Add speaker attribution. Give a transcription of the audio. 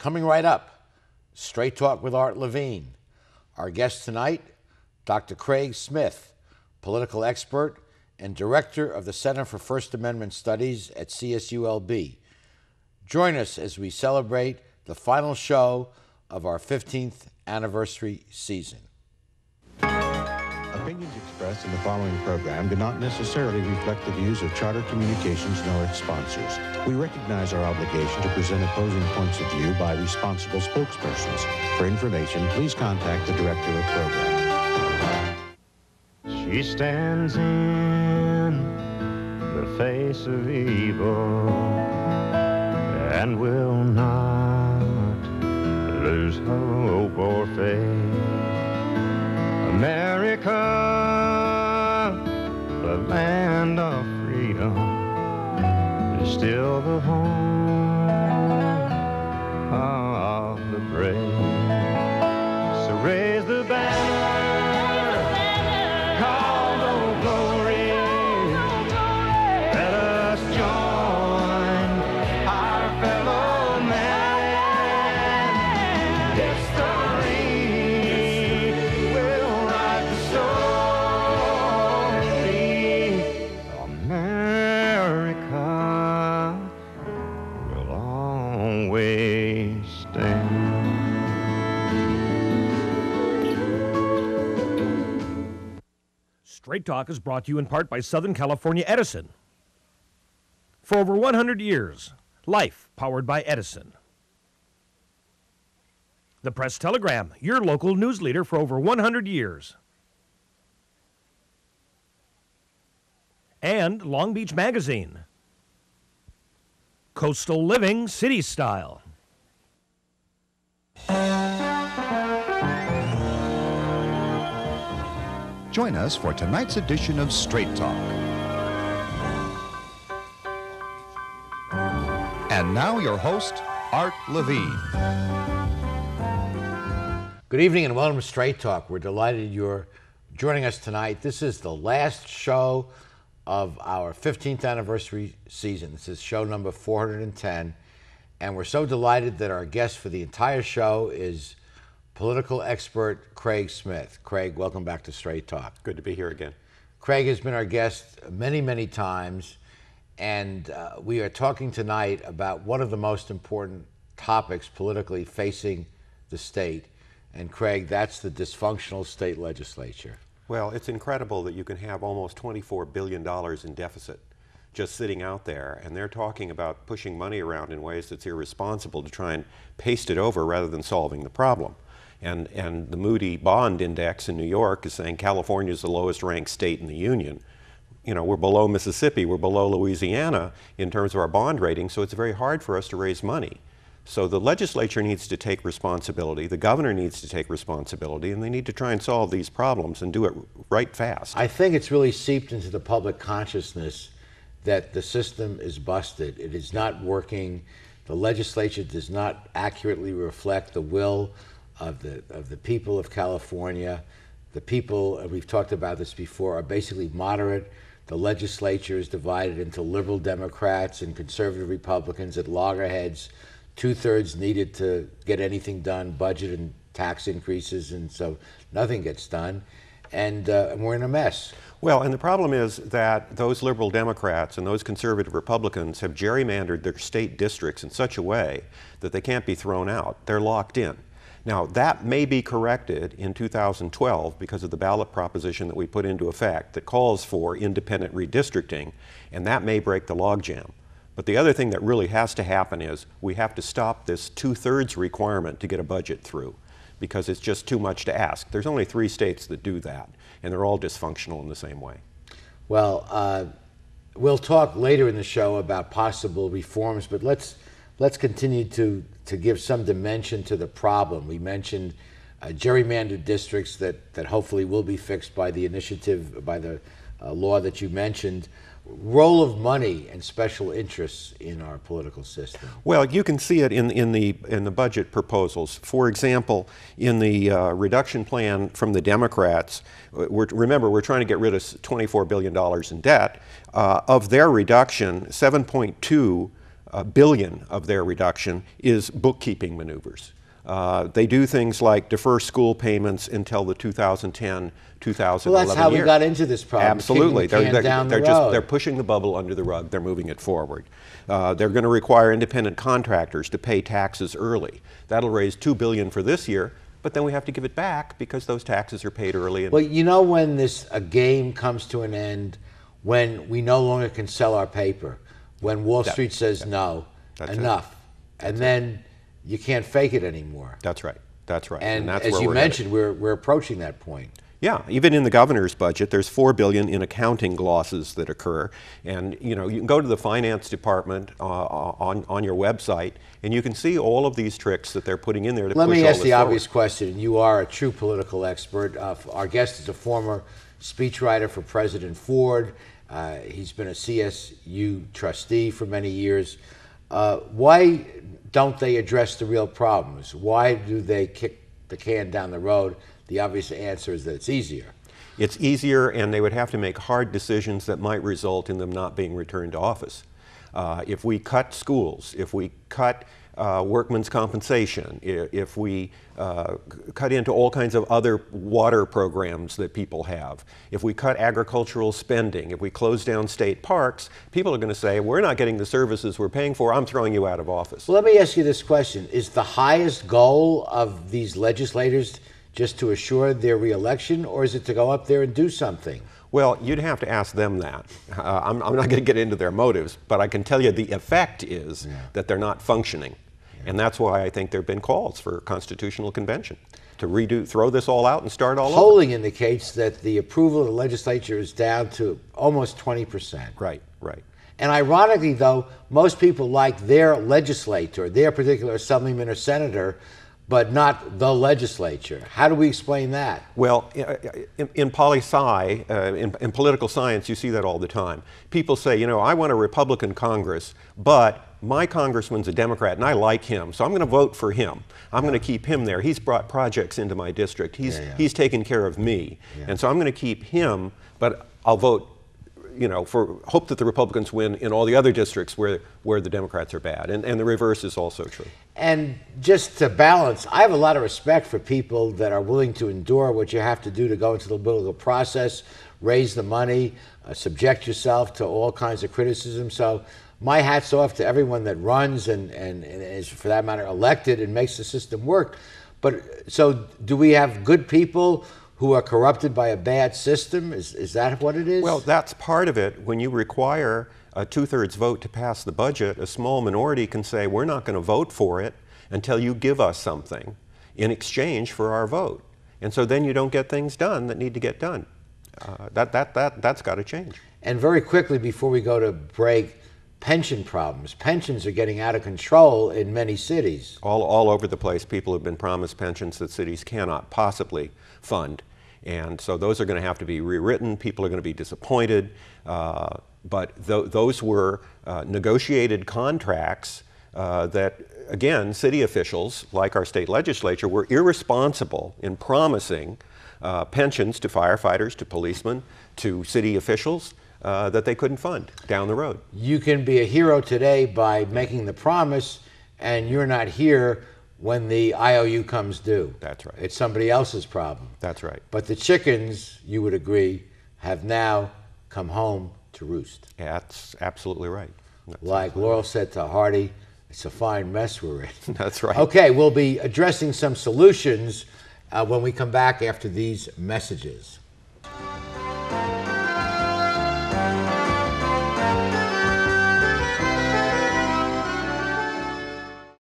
Speaker 1: Coming right up, Straight Talk with Art Levine. Our guest tonight, Dr. Craig Smith, political expert and director of the Center for First Amendment Studies at CSULB. Join us as we celebrate the final show of our 15th anniversary season.
Speaker 2: Opinions expressed in the following program do not necessarily reflect the views of Charter Communications nor its sponsors. We recognize our obligation to present opposing points of view by responsible spokespersons. For information, please contact the director of program.
Speaker 3: She stands in the face of evil and will not lose hope or faith. America, the land of freedom, is still the home of the brave. So raise the banner, call Old Glory. Let us join our fellow man. History will write the story. America will always stand.
Speaker 4: Straight Talk is brought to you in part by Southern California Edison. For over 100 years, life powered by Edison. The Press Telegram, your local news leader for over 100 years. And Long Beach Magazine. Coastal Living, City Style.
Speaker 5: Join us for tonight's edition of Straight Talk. And now your host, Art Levine.
Speaker 1: Good evening and welcome to Straight Talk. We're delighted you're joining us tonight. This is the last show of our 15th anniversary season. This is show number 410. And we're so delighted that our guest for the entire show is political expert Craig Smith. Craig, welcome back to Straight Talk.
Speaker 6: Good to be here again.
Speaker 1: Craig has been our guest many, many times, and we are talking tonight about one of the most important topics politically facing the state. And Craig, that's the dysfunctional state legislature.
Speaker 6: Well, it's incredible that you can have almost $24 billion in deficit just sitting out there, and they're talking about pushing money around in ways that's irresponsible to try and paste it over rather than solving the problem. And the Moody Bond Index in New York is saying California is the lowest ranked state in the union. You know, we're below Mississippi, we're below Louisiana in terms of our bond rating, so it's very hard for us to raise money. So the legislature needs to take responsibility, the governor needs to take responsibility, and they need to try and solve these problems and do it right fast.
Speaker 1: I think it's really seeped into the public consciousness that the system is busted. It is not working. The legislature does not accurately reflect the will of the people of California. The people, and we've talked about this before, are basically moderate. The legislature is divided into liberal Democrats and conservative Republicans at loggerheads. 2/3 needed to get anything done, budget and tax increases, and so nothing gets done. And we're in a mess.
Speaker 6: Well, and the problem is that those liberal Democrats and those conservative Republicans have gerrymandered their state districts in such a way that they can't be thrown out. They're locked in. Now, that may be corrected in 2012 because of the ballot proposition that we put into effect that calls for independent redistricting, and that may break the logjam. But the other thing that really has to happen is we have to stop this 2/3 requirement to get a budget through, because it's just too much to ask. There's only 3 states that do that, and they're all dysfunctional in the same way.
Speaker 1: Well, we'll talk later in the show about possible reforms, but let's continue to give some dimension to the problem. We mentioned gerrymandered districts that hopefully will be fixed by the initiative, by the law that you mentioned. Role of money and special interests in our political system.
Speaker 6: Well, you can see it in the budget proposals. For example, in the reduction plan from the Democrats, remember we're trying to get rid of $24 billion in debt. Of their reduction, 7.2 billion of their reduction is bookkeeping maneuvers. They do things like defer school payments until the 2010, 2011
Speaker 1: Well, that's how
Speaker 6: year.
Speaker 1: we got into this problem.
Speaker 6: Absolutely.
Speaker 1: Kicking the can down the road.
Speaker 6: They're pushing the bubble under the rug. They're moving it forward. They're going to require independent contractors to pay taxes early. That'll raise $2 billion for this year, but then we have to give it back because those taxes are paid early.
Speaker 1: Well, you know when a game comes to an end, when we no longer can sell our paper, when Wall Street says no, enough, and then you can't fake it anymore.
Speaker 6: That's right. That's right.
Speaker 1: And
Speaker 6: that's
Speaker 1: as
Speaker 6: where
Speaker 1: you
Speaker 6: we're
Speaker 1: mentioned,
Speaker 6: headed.
Speaker 1: we're approaching that point.
Speaker 6: Yeah, even in the governor's budget, there's $4 billion in accounting losses that occur. And you can go to the finance department on your website, and you can see all of these tricks that they're putting in there to push all this
Speaker 1: Let me ask the
Speaker 6: forward.
Speaker 1: obvious question. You are a true political expert. Our guest is a former speechwriter for President Ford. He's been a CSU trustee for many years. Why don't they address the real problems? Why do they kick the can down the road? The obvious answer is that it's easier.
Speaker 6: It's easier, and they would have to make hard decisions that might result in them not being returned to office. If we cut schools, if we cut workmen's compensation, if we cut into all kinds of other water programs that people have, if we cut agricultural spending, if we close down state parks, people are going to say, we're not getting the services we're paying for, I'm throwing you out of office.
Speaker 1: Well, let me ask you this question. Is the highest goal of these legislators just to assure their reelection, or is it to go up there and do something?
Speaker 6: Well, you'd have to ask them that. I'm not going to get into their motives, but I can tell you the effect is that they're not functioning. And that's why I think there have been calls for a constitutional convention to throw this all out and start all over.
Speaker 1: Polling indicates that the approval of the legislature is down to almost 20%.
Speaker 6: Right, right.
Speaker 1: And ironically, though, most people like their legislator, their particular assemblyman or senator, but not the legislature. How do we explain that?
Speaker 6: Well, in poli-sci, in political science, you see that all the time. People say, I want a Republican Congress, but my congressman's a Democrat and I like him, so I'm going to vote for him. I'm going to keep him there. He's brought projects into my district. He's taken care of me. And so I'm going to keep him, but I'll vote hope that the Republicans win in all the other districts where the Democrats are bad. And the reverse is also true.
Speaker 1: And just to balance, I have a lot of respect for people that are willing to endure what you have to do to go into the political process, raise the money, subject yourself to all kinds of criticism. So my hat's off to everyone that runs and is, for that matter, elected and makes the system work. But so do we have good people who are corrupted by a bad system? Is that what it is?
Speaker 6: Well, that's part of it. When you require a two-thirds vote to pass the budget, a small minority can say, we're not going to vote for it until you give us something in exchange for our vote. And so then you don't get things done that need to get done. That's got to change.
Speaker 1: And very quickly, before we go to break, pension problems. Pensions are getting out of control in many cities.
Speaker 6: All over the place, people have been promised pensions that cities cannot possibly fund. And so those are going to have to be rewritten. People are going to be disappointed. But those were negotiated contracts that, again, city officials, like our state legislature, were irresponsible in promising pensions to firefighters, to policemen, to city officials that they couldn't fund down the road.
Speaker 1: You can be a hero today by making the promise, and you're not here when the IOU comes due.
Speaker 6: That's right.
Speaker 1: It's somebody else's problem.
Speaker 6: That's right.
Speaker 1: But the chickens, you would agree, have now come home to roost.
Speaker 6: Yeah, that's absolutely right. That's
Speaker 1: like Laurel said to Hardy, it's a fine mess we're in.
Speaker 6: That's right.
Speaker 1: Okay, we'll be addressing some solutions when we come back after these messages.